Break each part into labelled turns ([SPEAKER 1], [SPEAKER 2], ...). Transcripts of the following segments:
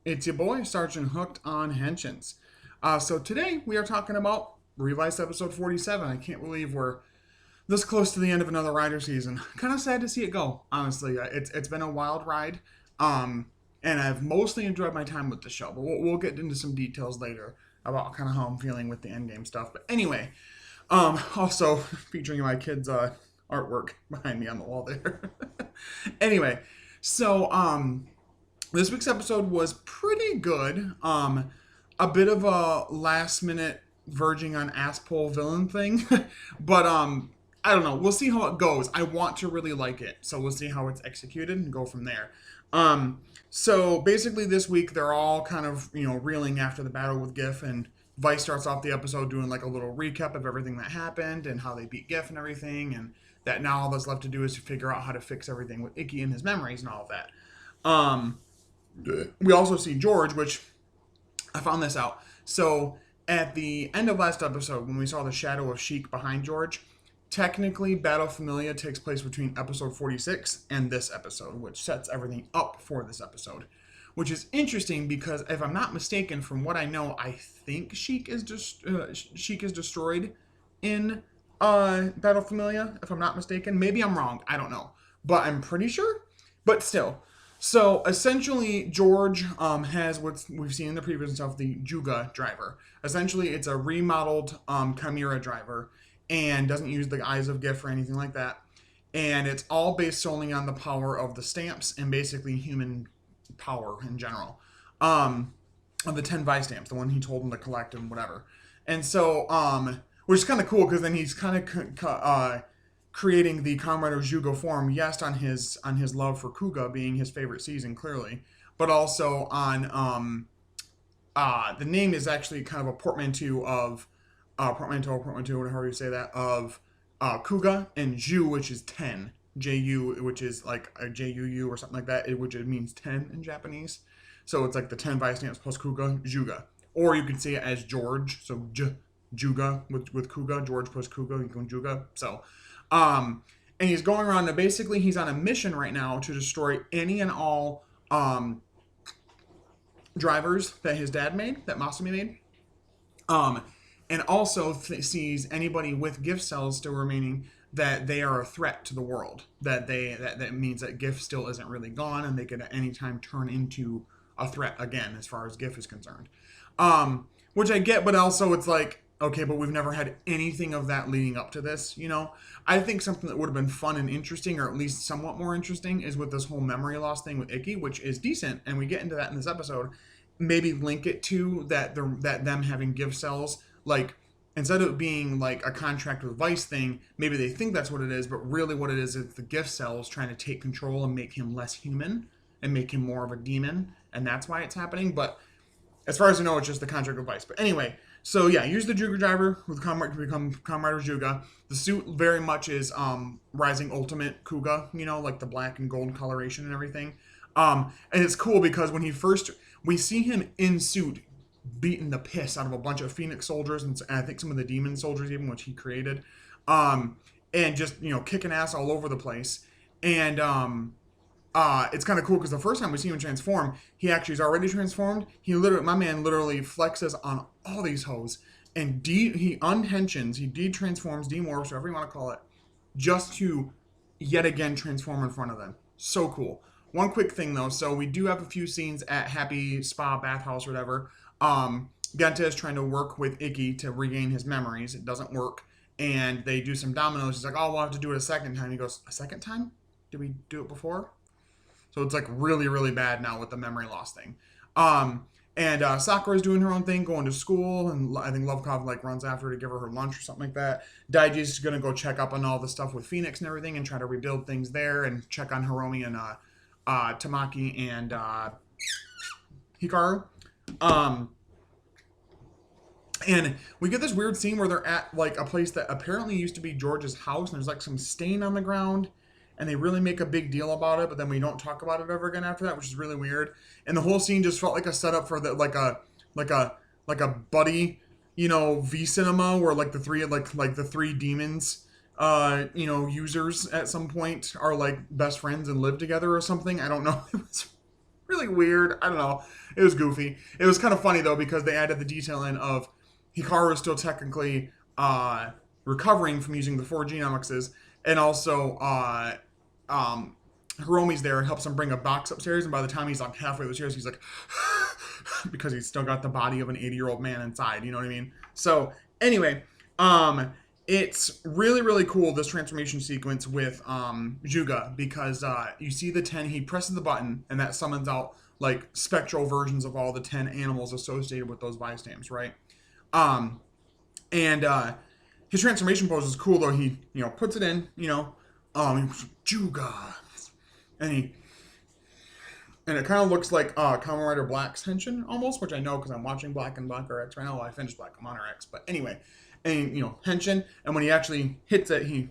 [SPEAKER 1] It's your boy, Sergeant Hooked on Henshins. So today we are talking about Revice episode 47. I can't believe we're this close to the end of another rider season. Kind of sad to see it go, honestly. It's been a wild ride, and I've mostly enjoyed my time with the show. But we'll get into some details later about kind of how I'm feeling with the endgame stuff. But anyway, also featuring my kids' artwork behind me on the wall there. Anyway, so this week's episode was pretty good. A bit of a last minute verging on ass pull villain thing, but I don't know. We'll see how it goes. I want to really like it, so we'll see how it's executed and go from there. So basically, this week they're all kind of reeling after the battle with Gif, and Vice starts off the episode doing like a little recap of everything that happened and how they beat Gif and everything, and that now all that's left to do is to figure out how to fix everything with Icky and his memories and all of that. We also see George, which I found this out. So at the end of last episode, when we saw the shadow of Sheik behind George, technically Battle Familia takes place between episode 46 and this episode, which sets everything up for this episode. Which is interesting because, if I'm not mistaken, from what I know, I think Sheik is destroyed in Battle Familia, if I'm not mistaken. Maybe I'm wrong. I don't know. But I'm pretty sure. But still. So, essentially, George has what we've seen in the previous stuff, the Juga driver. Essentially, it's a remodeled Chimera driver and doesn't use the eyes of Gif or anything like that. And it's all based solely on the power of the stamps and basically human power in general. Of the 10 Vice stamps, the one he told him to collect and whatever. And so, which is kind of cool because then he's kind of creating the Comrade Jugo form, yes, on his love for Kuga being his favorite season, clearly, but also on the name is actually kind of a portmanteau of whatever you say that, of Kuga, and Ju, which is 10. Ju, which is like a Juu or something like that, which it means 10 in Japanese. So it's like the 10 Vice stamps plus Kuga, Juga. Or you can say it as George, so Juga with Kuga, George plus Kuga, you go Juga. So, and he's going around, and basically he's on a mission right now to destroy any and all drivers that his dad made, that Masumi made. And also sees anybody with gift cells still remaining that they are a threat to the world. That means that Gif still isn't really gone, and they could at any time turn into a threat again, as far as Gif is concerned. Which I get, but also it's like, okay, but we've never had anything of that leading up to this, I think something that would have been fun and interesting, or at least somewhat more interesting, is with this whole memory loss thing with Icky, which is decent, and we get into that in this episode. Maybe link it to that them having gift cells, like, instead of it being like a contract with Vice thing, maybe they think that's what it is, but really what it is the gift cells trying to take control and make him less human and make him more of a demon, and that's why it's happening. But as far as I know, it's just the contract with Vice. But anyway, so yeah, use the Juga driver with Comrade to become Comrade Juga. The suit very much is Rising Ultimate Kuga, like the black and gold coloration and everything. And it's cool because when we see him in suit beating the piss out of a bunch of Phoenix soldiers and I think some of the demon soldiers even, which he created, and just kicking ass all over the place. And it's kind of cool because the first time we see him transform, he actually is already transformed. My man literally flexes on all these hoes, and he unhensions, he de-transforms, demorphs, whatever you want to call it, just to yet again transform in front of them. So cool. One quick thing though, so we do have a few scenes at Happy Spa Bathhouse or whatever. Genta is trying to work with Icky to regain his memories. It doesn't work, and they do some dominoes. He's like, oh, we'll have to do it a second time. He goes, a second time? Did we do it before? So it's like really, really bad now with the memory loss thing. And Sakura's doing her own thing, going to school, and I think Lovekov like runs after her to give her lunch or something like that. Daiji's gonna go check up on all the stuff with Phoenix and everything and try to rebuild things there and check on Hiromi and Tamaki and Hikaru. And we get this weird scene where they're at like a place that apparently used to be George's house, and there's like some stain on the ground, and they really make a big deal about it, but then we don't talk about it ever again after that, which is really weird. And the whole scene just felt like a setup for like a buddy, V cinema where like the three demons users at some point are like best friends and live together or something. I don't know. It was really weird. I don't know. It was goofy. It was kind of funny though because they added the detail in of Hikaru is still technically recovering from using the 4 genomics, and also Hiromi's there and helps him bring a box upstairs. And by the time he's like halfway upstairs, he's like, because he's still got the body of an 80-year-old man inside. You know what I mean? So anyway, it's really, really cool, this transformation sequence with Juga, because you see the 10, he presses the button, and that summons out, like, spectral versions of all the 10 animals associated with those Vice stamps, right? And his transformation pose is cool, though. He, puts it in, Juga, and it kind of looks like Kamen Rider Black's Henshin, almost, which I know because I'm watching Black and Black RX right now. Well, I finished Black Commander X, but anyway. And, Henshin, and when he actually hits it, he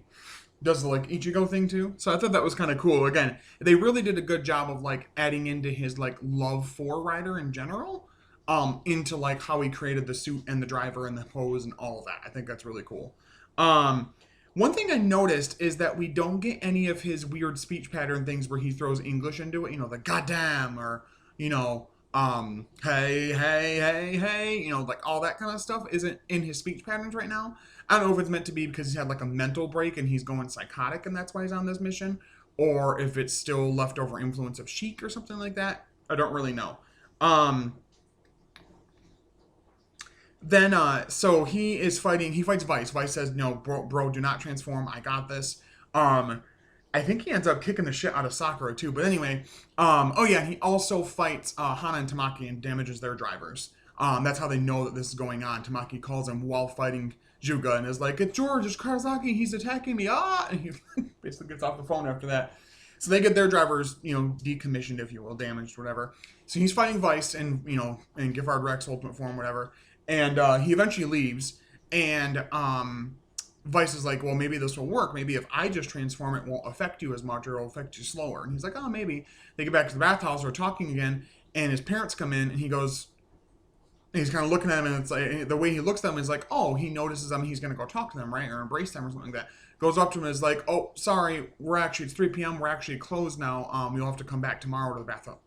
[SPEAKER 1] does the, like, Ichigo thing, too. So I thought that was kind of cool. Again, they really did a good job of, like, adding into his, like, love for Rider in general, into, like, how he created the suit and the driver and the pose and all of that. I think that's really cool. One thing I noticed is that we don't get any of his weird speech pattern things where he throws English into it, the goddamn, or, hey, hey, hey, hey, like all that kind of stuff isn't in his speech patterns right now. I don't know if it's meant to be because he's had like a mental break and he's going psychotic and that's why he's on this mission, or if it's still leftover influence of Sheik or something like that. I don't really know. So he fights Vice. Vice says, no, bro, do not transform. I got this. I think he ends up kicking the shit out of Sakura too. But anyway, he also fights Hana and Tamaki and damages their drivers. That's how they know that this is going on. Tamaki calls him while fighting Juga and is like, it's George, it's Karasaki, he's attacking me, And he basically gets off the phone after that. So they get their drivers, decommissioned, if you will, damaged, whatever. So he's fighting Vice and, in Giffard Rex ultimate form, whatever. And he eventually leaves. And Vice is like, well, maybe this will work. Maybe if I just transform, it won't affect you as much or it'll affect you slower. And he's like, oh, maybe. They get back to the bathhouse, they're talking again, and his parents come in, and he goes, and he's kind of looking at him, and it's like, the way he looks at them is like, oh, he notices them, he's going to go talk to them, right? Or embrace them or something like that. Goes up to him and is like, oh, sorry, it's 3 p.m., we're actually closed now. You'll have to come back tomorrow to the bathtub.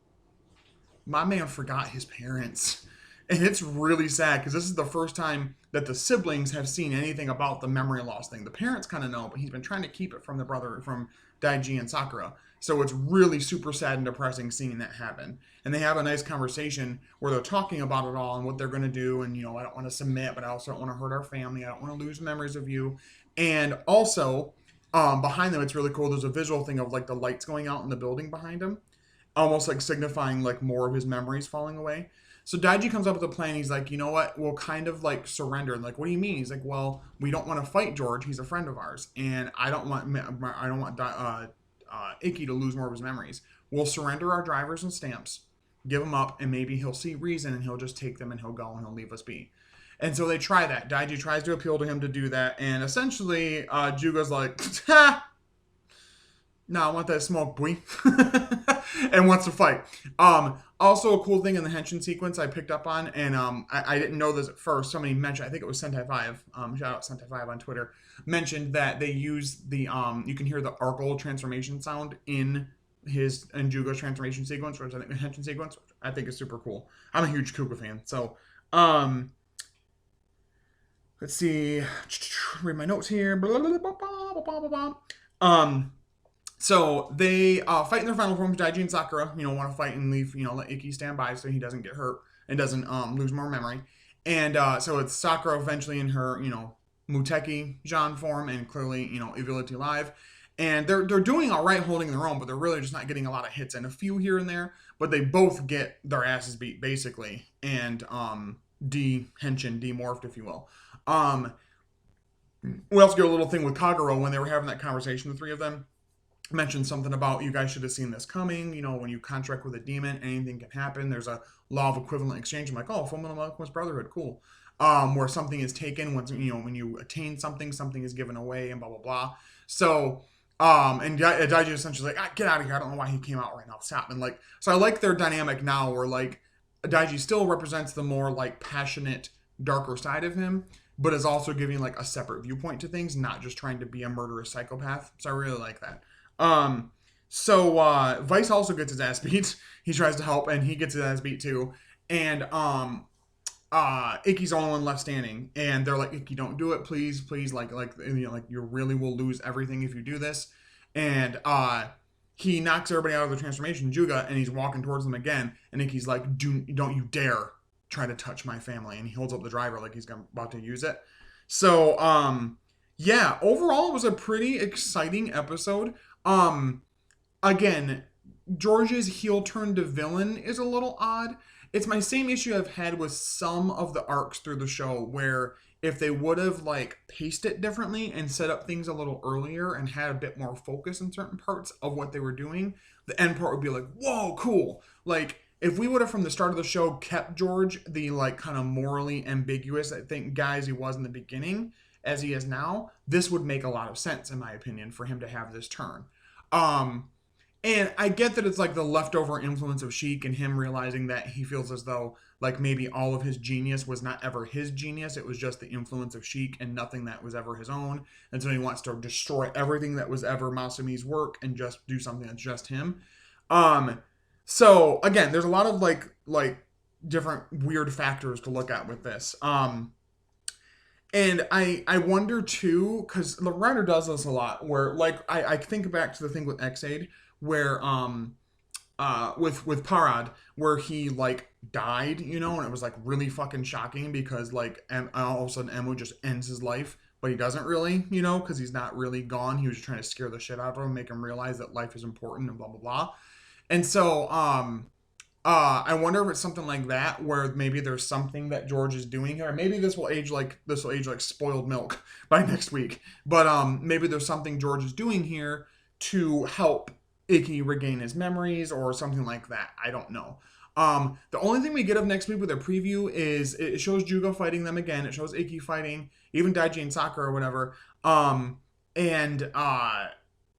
[SPEAKER 1] My man forgot his parents. And it's really sad because this is the first time that the siblings have seen anything about the memory loss thing. The parents kind of know, but he's been trying to keep it from from Daiji and Sakura. So it's really super sad and depressing seeing that happen. And they have a nice conversation where they're talking about it all and what they're going to do. And, I don't want to submit, but I also don't want to hurt our family. I don't want to lose memories of you. And also, behind them, it's really cool. There's a visual thing of, like, the lights going out in the building behind him. Almost, like, signifying, like, more of his memories falling away. So Daiji comes up with a plan. He's like, you know what? We'll kind of like surrender. And like, what do you mean? He's like, well, we don't want to fight George. He's a friend of ours, and I don't want Icky to lose more of his memories. We'll surrender our drivers and stamps, give them up, and maybe he'll see reason and he'll just take them and he'll go and he'll leave us be. And so they try that. Daiji tries to appeal to him to do that, and essentially Juga's like, ha! No, I want that smoke, boy. And wants to fight. Also, a cool thing in the Henshin sequence I picked up on, and I didn't know this at first. Somebody mentioned, I think it was Sentai5, shout out Sentai5 on Twitter, mentioned that they use the, you can hear the Arkle transformation sound in Jugo's transformation sequence, which I think the Henshin sequence, which I think is super cool. I'm a huge Kuga fan, so, let's see, read my notes here, So they fight in their final forms. Daiji and Sakura, want to fight and leave, let Icky stand by so he doesn't get hurt and doesn't lose more memory. And so it's Sakura eventually in her, Muteki Jean form and clearly, Ability Live. And they're doing all right holding their own, but they're really just not getting a lot of hits and a few here and there. But they both get their asses beat, basically. And Henshin, demorphed, if you will. We also get a little thing with Kagero when they were having that conversation, the three of them. Mentioned something about you guys should have seen this coming. When you contract with a demon, anything can happen. There's a law of equivalent exchange. I'm like, oh, Fullmetal Alchemist Brotherhood, cool. Where something is taken when you attain something, something is given away, and blah blah blah. So, and Daiji essentially like, get out of here. I don't know why he came out right now. Stop. And like, so I like their dynamic now, where like Daiji still represents the more like passionate, darker side of him, but is also giving like a separate viewpoint to things, not just trying to be a murderous psychopath. So I really like that. So Vice also gets his ass beat. He tries to help, and he gets his ass beat too. And Icky's the only one left standing, and they're like, Icky, don't do it, please, please, like you really will lose everything if you do this. And he knocks everybody out of the transformation, Juga, and he's walking towards them again, and Icky's like, don't you dare try to touch my family, and he holds up the driver like he's about to use it. So yeah, overall it was a pretty exciting episode. Again, George's heel turn to villain is a little odd. It's my same issue I've had with some of the arcs through the show, where if they would have like paced it differently and set up things a little earlier and had a bit more focus in certain parts of what they were doing, the end part would be like, whoa, cool. Like if we would have from the start of the show kept George the like kind of morally ambiguous, I think, guys he was in the beginning as he is now, this would make a lot of sense in my opinion for him to have this turn. And I get that it's like the leftover influence of Sheik and him realizing that he feels as though like maybe all of his genius was not ever his genius. It was just the influence of Sheik and nothing that was ever his own. And so he wants to destroy everything that was ever Masumi's work and just do something that's just him. So again, there's a lot of like different weird factors to look at with this. And I wonder too, because the writer does this a lot, where like I think back to the thing with X-Aid, where with Parad, where he like died, you know, and it was like really fucking shocking because like all of a sudden Emu just ends his life, but he doesn't really, you know, because he's not really gone. He was just trying to scare the shit out of him, make him realize that life is important and blah blah blah. And so I wonder if it's something like that, where maybe there's something that George is doing here. Maybe this will age like spoiled milk by next week. But maybe there's something George is doing here to help Icky regain his memories or something like that. I don't know. The only thing we get of next week with their preview is it shows Juga fighting them again. It shows Icky fighting even Daiji and Sakura or whatever.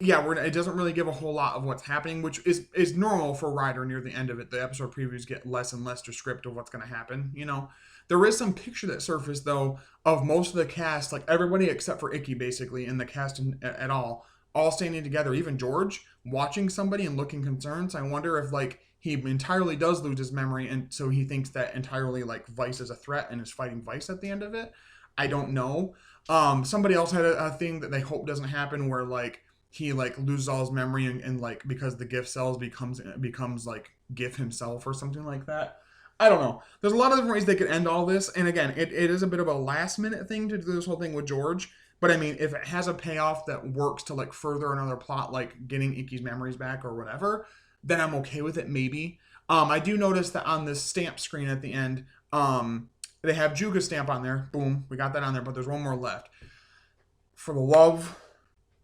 [SPEAKER 1] Yeah, it doesn't really give a whole lot of what's happening, which is normal for Rider near the end of it. The episode previews get less and less descriptive of what's going to happen, you know. There is some picture that surfaced, though, of most of the cast, like everybody except for Icky, basically, in the cast at all standing together, even George, watching somebody and looking concerned. So I wonder if, like, he entirely does lose his memory, and so he thinks that entirely, like, Vice is a threat and is fighting Vice at the end of it. I don't know. Somebody else had a thing that they hope doesn't happen, where, like, he like loses all his memory and like because the gift cells becomes like GIF himself or something like that. I don't know. There's a lot of different ways they could end all this, and again, it is a bit of a last minute thing to do this whole thing with George. But I mean, if it has a payoff that works to like further another plot, like getting Icky's memories back or whatever, then I'm okay with it. Maybe. I do notice that on this stamp screen at the end, they have Juga's stamp on there. Boom, we got that on there. But there's one more left. For the love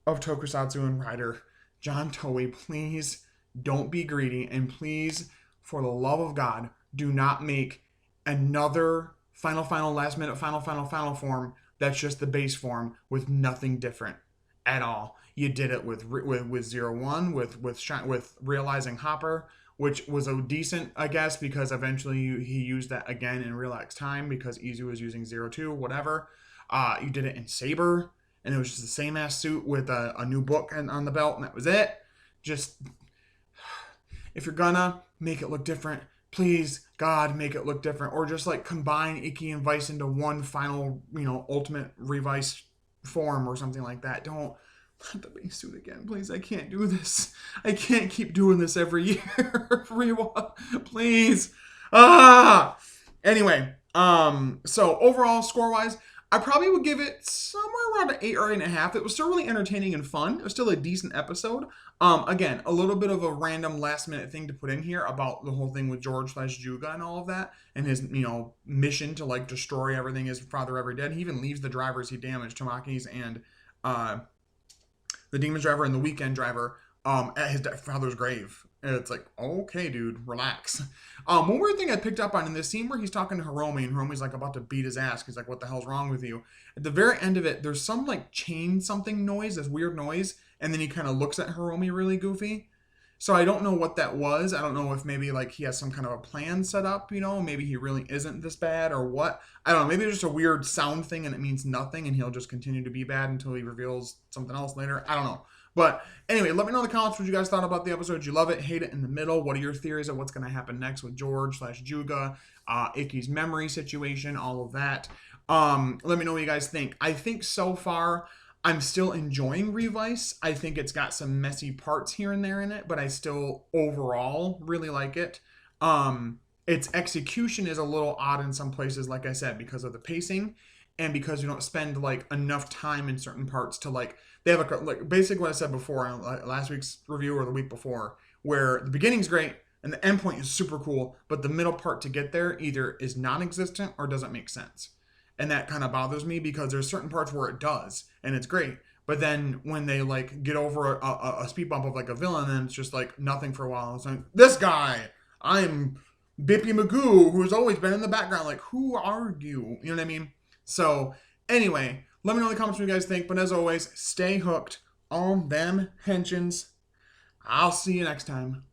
[SPEAKER 1] of Tokusatsu and Rider, John Toei, please don't be greedy, and please, for the love of God, do not make another final last minute final form that's just the base form with nothing different at all. You did it with 01, with realizing Hopper, which was a decent, I guess, because eventually he used that again in Real X Time because Izu was using 02, whatever. You did it in Saber, and it was just the same ass suit with a new book on the belt, and that was it. Just, if you're gonna make it look different, please, God, make it look different. Or just like combine Icky and Vice into one final, ultimate Revice form or something like that. Don't let the base suit again, please. I can't do this. I can't keep doing this every year. Please. Anyway, so overall, score-wise, I probably would give it somewhere around an 8 or 8.5. It was still really entertaining and fun. It was still a decent episode. Again, a little bit of a random last minute thing to put in here about the whole thing with George / Juga and all of that, and his, mission to like destroy everything his father ever did. He even leaves the drivers he damaged, Tamaki's and the Demon's driver and the Weekend driver, at his father's grave. And it's like, okay, dude, relax. One weird thing I picked up on in this scene where he's talking to Hiromi, and Hiromi's like about to beat his ass. He's like, what the hell's wrong with you? At the very end of it, there's some like chain something noise, this weird noise, and then he kind of looks at Hiromi really goofy. So I don't know what that was. I don't know if maybe like he has some kind of a plan set up, maybe he really isn't this bad or what. I don't know. Maybe it's just a weird sound thing and it means nothing and he'll just continue to be bad until he reveals something else later. I don't know. But anyway, let me know in the comments what you guys thought about the episode. Did you love it, hate it, in the middle? What are your theories of what's going to happen next with George / Juga, Icky's memory situation, all of that? Let me know what you guys think. I think so far I'm still enjoying Revice. I think it's got some messy parts here and there in it, but I still overall really like it. Its execution is a little odd in some places, like I said, because of the pacing and because you don't spend like enough time in certain parts to like they have like basically what I said before on last week's review or the week before, where the beginning's great and the end point is super cool, but the middle part to get there either is non-existent or doesn't make sense. And that kind of bothers me because there's certain parts where it does and it's great, but then when they like get over a speed bump of like a villain, then it's just like nothing for a while. It's like, this guy, I'm Bippy Magoo, who's always been in the background. Like, who are you? You know what I mean? So anyway, let me know in the comments what you guys think. But as always, stay hooked on them henchins. I'll see you next time.